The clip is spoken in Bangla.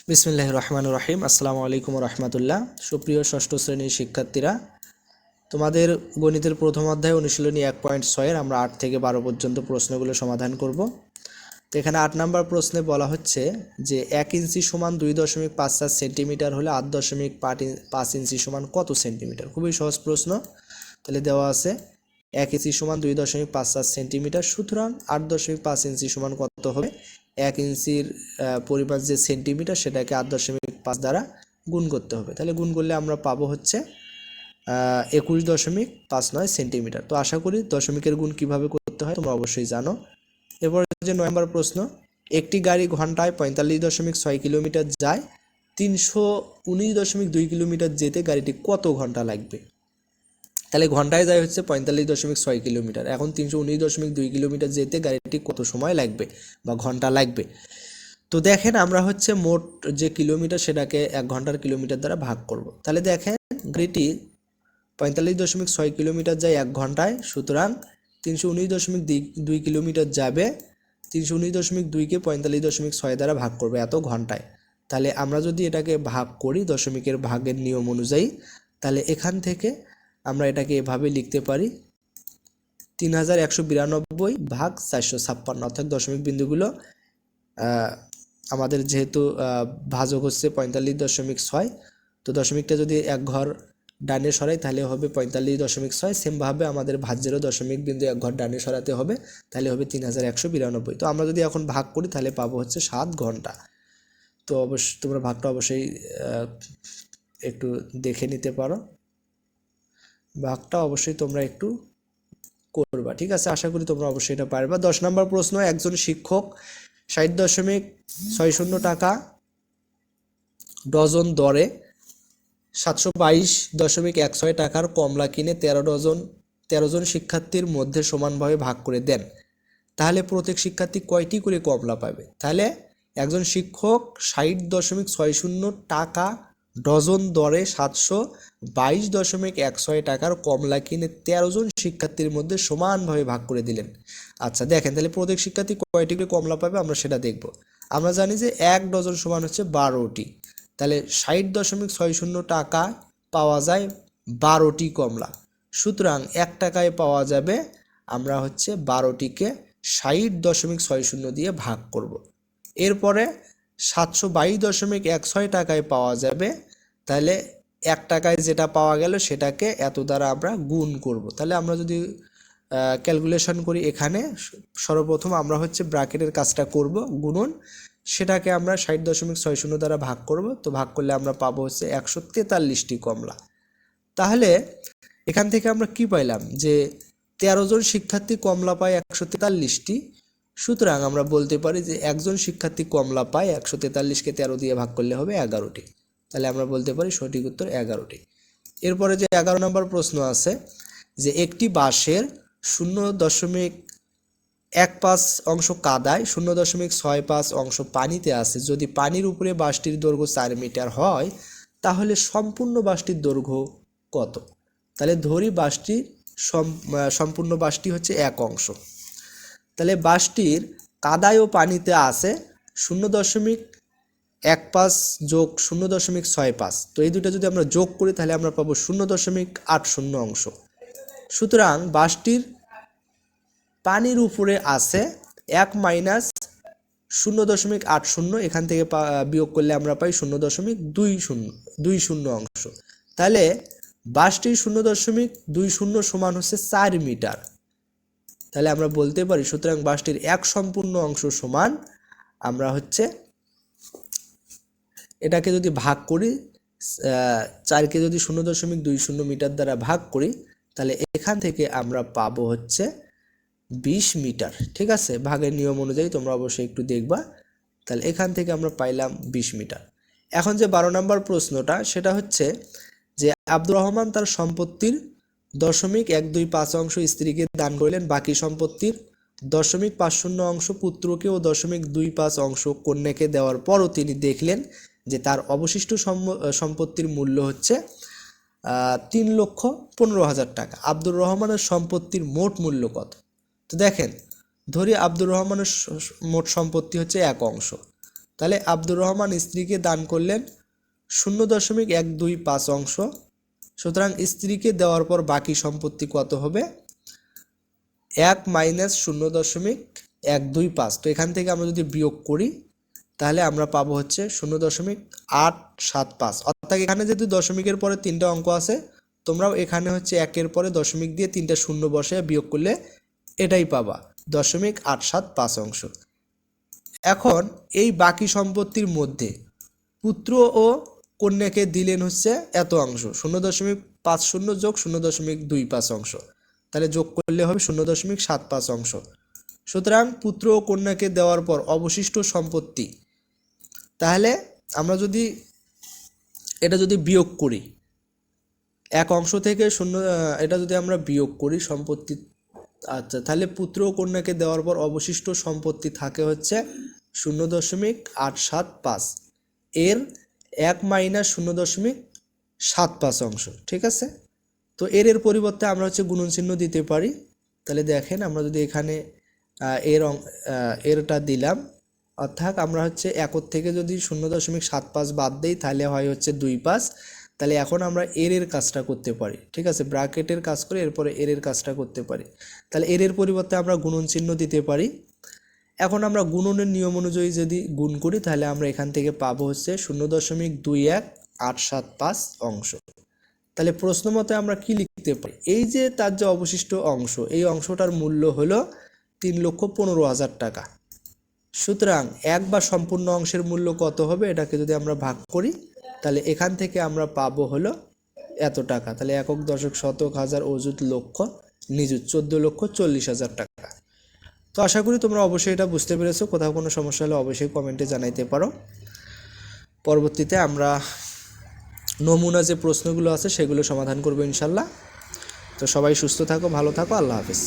বিসমিল্লাহির রহমানির রহিম। আসসালামু আলাইকুম রহমতুল্লাহ। সুপ্রিয় ষষ্ঠ শ্রেণীর শিক্ষার্থীরা, তোমাদের গণিতের প্রথম অধ্যায় অনুশীলনী 1.6 আমরা 8 থেকে 12 পর্যন্ত প্রশ্নগুলো সমাধান করব। তো এখানে 8 নম্বর প্রশ্নে বলা হচ্ছে যে 1 ইঞ্চি সমান 2.54 সেন্টিমিটার হলে 8.5 ইঞ্চি সমান কত সেন্টিমিটার। খুবই সহজ প্রশ্ন। তাহলে দেওয়া আছে 1 ইঞ্চি সমান 2.54 সেন্টিমিটার, সুতরাং 8.5 ইঞ্চি সমান কত হবে। 1 ইঞ্চির পরিমাণ যে সেন্টিমিটার সেটাকে 8.5 দ্বারা গুণ করতে হবে। তাহলে গুণ করলে আমরা পাবো হচ্ছে 21.59 সেন্টিমিটার। তো আশা করি দশমিকের গুণ কিভাবে করতে হয় তোমরা অবশ্যই জানো। এরপরে যে 9 নম্বর প্রশ্ন, একটি গাড়ি ঘন্টায় 45.6 কিলোমিটার যায়, 319.2 কিলোমিটার যেতে গাড়িটি কত ঘন্টা লাগবে। তাহলে ঘন্টায় যায় হচ্ছে 45.6 কিলোমিটার, এখন 319.2 কিলোমিটার যেতে গাড়িটি কত সময় লাগবে বা ঘন্টা লাগবে। তো দেখেন আমরা হচ্ছে মোট যে কিলোমিটার সেটাকে 1 ঘন্টার কিলোমিটার দ্বারা ভাগ করব। তাহলে দেখেন গাড়িটি 45.6 কিলোমিটার যায় 1 ঘন্টায়, সুতরাং 319.2 কিলোমিটার যাবে, 319.2কে 45.6 দ্বারা ভাগ করবে এত ঘন্টায়। তাহলে আমরা যদি এটাকে ভাগ করি দশমিকের ভাগের নিয়ম অনুযায়ী, তাহলে এখান থেকে আমরা এটাকে এভাবে লিখতে পারি 3192 ভাগ 456, অর্থাৎ দশমিক বিন্দুগুলো আমাদের যেহেতু ভাজক হচ্ছে 45.6, তো দশমিকটা যদি এক ঘর ডানে সরাই তাহলে হবে 45.6। সেমভাবে আমাদের ভাজ্যেরও দশমিক বিন্দু এক ঘর ডানে সরাতে হবে, তাহলে হবে 3192। তো আমরা যদি এখন ভাগ করি তাহলে পাবো হচ্ছে 7 ঘন্টা। তো অবশ্যই তোমরা ভাগটা অবশ্যই একটু দেখে নিতে পারো, ভাগটা অবশ্যই তোমরা একটু করবা, ঠিক আছে। আশা করি তোমরা অবশ্যই এটা পারবা। 10 নম্বর প্রশ্ন, একজন শিক্ষক 60.60 টাকা ডজন দরে 722.16 টাকার কমলা কিনে 13 জন শিক্ষার্থীর মধ্যে সমানভাবে ভাগ করে দেন, তাহলে প্রত্যেক শিক্ষার্থী কয়টি করে কমলা পাবে। তাহলে একজন শিক্ষক 60.60 টাকা ডজন দরে 722.16 টাকার কমলা কিনে 13 জন শিক্ষার্থীর মধ্যে সমানভাবে ভাগ করে দিলেন। আচ্ছা দেখেন, তাহলে প্রত্যেক শিক্ষার্থী কয়টি করে কমলা পাবে আমরা সেটা দেখব। আমরা জানি যে 1 ডজন সমান হচ্ছে 12টি, তাহলে 60.60 টাকা পাওয়া যায় 12টি কমলা, সুতরাং 1 টাকায় পাওয়া যাবে, আমরা হচ্ছে 12টিকে 60.60 দিয়ে ভাগ করব। এরপরে 722.16 টাকায় পাওয়া যাবে, তাহলে 1 টাকায় যেটা পাওয়া গেল সেটাকে এত দ্বারা আমরা গুণ করব। তাহলে আমরা যদি ক্যালকুলেশন করি, এখানে সর্বপ্রথম আমরা হচ্ছে ব্র্যাকেটের কাজটা করব, গুণন, সেটাকে আমরা 60.60 দ্বারা ভাগ করব। তো ভাগ করলে আমরা পাবো হচ্ছে 143টি কমলা। তাহলে এখান থেকে আমরা কি পাইলাম যে 13 জন শিক্ষার্থী কমলা পায় 143টি, সুতরাং আমরা বলতে পারি যে একজন শিক্ষার্থী কমলা পায় 143কে 13 দিয়ে ভাগ করলে হবে 11টি। তাহলে আমরা বলতে পারি সঠিক উত্তর 11টি। এরপরে যে 11 নম্বর প্রশ্ন আছে যে একটি বাঁশের 0.15 অংশ কাদায়, 0.65 অংশ পানিতে আছে, যদি পানির উপরে বাঁশটির দৈর্ঘ্য 4 মিটার হয় তাহলে সম্পূর্ণ বাঁশটির দৈর্ঘ্য কত। তাহলে ধরি বাঁশটির সম্পূর্ণ বাঁশটি হচ্ছে 1 অংশ, তাহলে বাঁশটির কাদায় ও পানিতে আছে 0.15 যোগ 0.65, তো এই দুটো যদি আমরা যোগ করি তাহলে আমরা পাবো 0.80 অংশ। সুতরাং বাঁশটির পানির উপরে আছে 1 মাইনাস 0.80, এখান থেকে বিয়োগ করলে আমরা পাই 0.20 অংশ। তাহলে বাঁশটির 0.20 সমান হচ্ছে 4 মিটার। তাহলে আমরা বলতে পারি সুতরাং বাঁশটির 1 সম্পূর্ণ অংশ সমান, আমরা হচ্ছে এটাকে যদি ভাগ করি 4কে যদি 0.20 মিটার দ্বারা ভাগ করি তাহলে এখান থেকে আমরা পাবো হচ্ছে 20 মিটার, ঠিক আছে। ভাগের নিয়ম অনুযায়ী তোমরা অবশ্যই একটু দেখবা। তাহলে এখান থেকে আমরা পাইলাম 20 মিটার। এখন যে 12 নম্বর প্রশ্নটা সেটা হচ্ছে যে আব্দুর রহমান তার সম্পত্তির 0.125 অংশ স্ত্রীকে দান করলেন, বাকি সম্পত্তির 0.50 অংশ পুত্রকে ও 0.25 অংশ কন্যাকে দেওয়ার পরও তিনি দেখলেন যে তার অবশিষ্ট সম্পত্তির মূল্য হচ্ছে 3,15,000 টাকা। আব্দুর রহমানের সম্পত্তির মোট মূল্য কত। তো দেখেন, ধরি আব্দুর রহমানের মোট সম্পত্তি হচ্ছে 1 অংশ, তাহলে আব্দুর রহমান স্ত্রীকে দান করলেন 0.125 অংশ। সুতরাং স্ত্রীকে দেওয়ার পর বাকি সম্পত্তি কত হবে? 1 মাইনাস 0.125। তো এখান থেকে আমরা যদি বিয়োগ করি তাহলে আমরা পাবো হচ্ছে 0.875। অর্থাৎ এখানে যেহেতু দশমিকের পরে 3টা অঙ্ক আছে, তোমরাও এখানে হচ্ছে 1-এর পরে দশমিক দিয়ে 3টা শূন্য বসে বিয়োগ করলে এটাই পাবা 0.875 অংশ। এখন এই বাকি সম্পত্তির মধ্যে পুত্র ও কন্যাকে দিলেন হচ্ছে এত অংশ, 0.50 যোগ 0.25 অংশ, তাহলে যোগ করলে হবে 0.75 অংশ। সুতরাং পুত্র ও কন্যাকে দেওয়ার পর অবশিষ্ট সম্পত্তি, তাহলে আমরা যদি এটা যদি বিয়োগ করি এক অংশ থেকে এটা যদি আমরা বিয়োগ করি সম্পত্তি, আচ্ছা, তাহলে পুত্র ও কন্যাকে দেওয়ার পর অবশিষ্ট সম্পত্তি থাকে হচ্ছে 0.875 এর 1 মাইনাস 0.75 অংশ। ঠিক আছে, তো এর পরিবর্তে আমরা হচ্ছে গুণন চিহ্ন দিতে পারি। তাহলে দেখেন আমরা যদি এখানে এরটা দিলাম, অর্থাৎ আমরা হচ্ছে 1 থেকে যদি 0.75 বাদ দিই তাহলে হয় হচ্ছে 25। তাহলে এখন আমরা এর কাজটা করতে পারি। ঠিক আছে, ব্র্যাকেটের কাজ করে এরপরে এর কাজটা করতে পারি। তাহলে এর পরিবর্তে আমরা গুণন চিহ্ন দিতে পারি। এখন আমরা গুণনের নিয়ম অনুযায়ী যদি গুণ করি তাহলে আমরা এখান থেকে পাবো হচ্ছে 0.21875 অংশ। তাহলে প্রশ্ন মতে আমরা কি লিখতে পারি? এই যে তার যে অবশিষ্ট অংশ, এই অংশটার মূল্য হলো 3,15,000 টাকা। সুতরাং এক বা সম্পূর্ণ অংশের মূল্য কত হবে এটাকে যদি আমরা ভাগ করি তাহলে এখান থেকে আমরা পাবো হলো এত টাকা। তাহলে একক, দশক, শতক, হাজার, অযুত, লক্ষ, নিযুত 14,40,000 টাকা। তো আশা করি তোমরা অবশ্যই এটা বুঝতে পেরেছো। কোথাও কোনো সমস্যা হলে অবশ্যই কমেন্টে জানাইতে পারো। পরবর্তীতে আমরা নমুনা যে প্রশ্নগুলো আছে সেগুলো সমাধান করবো ইনশাল্লাহ। তো সবাই সুস্থ থাকো, ভালো থাকো, আল্লাহ হাফেজ।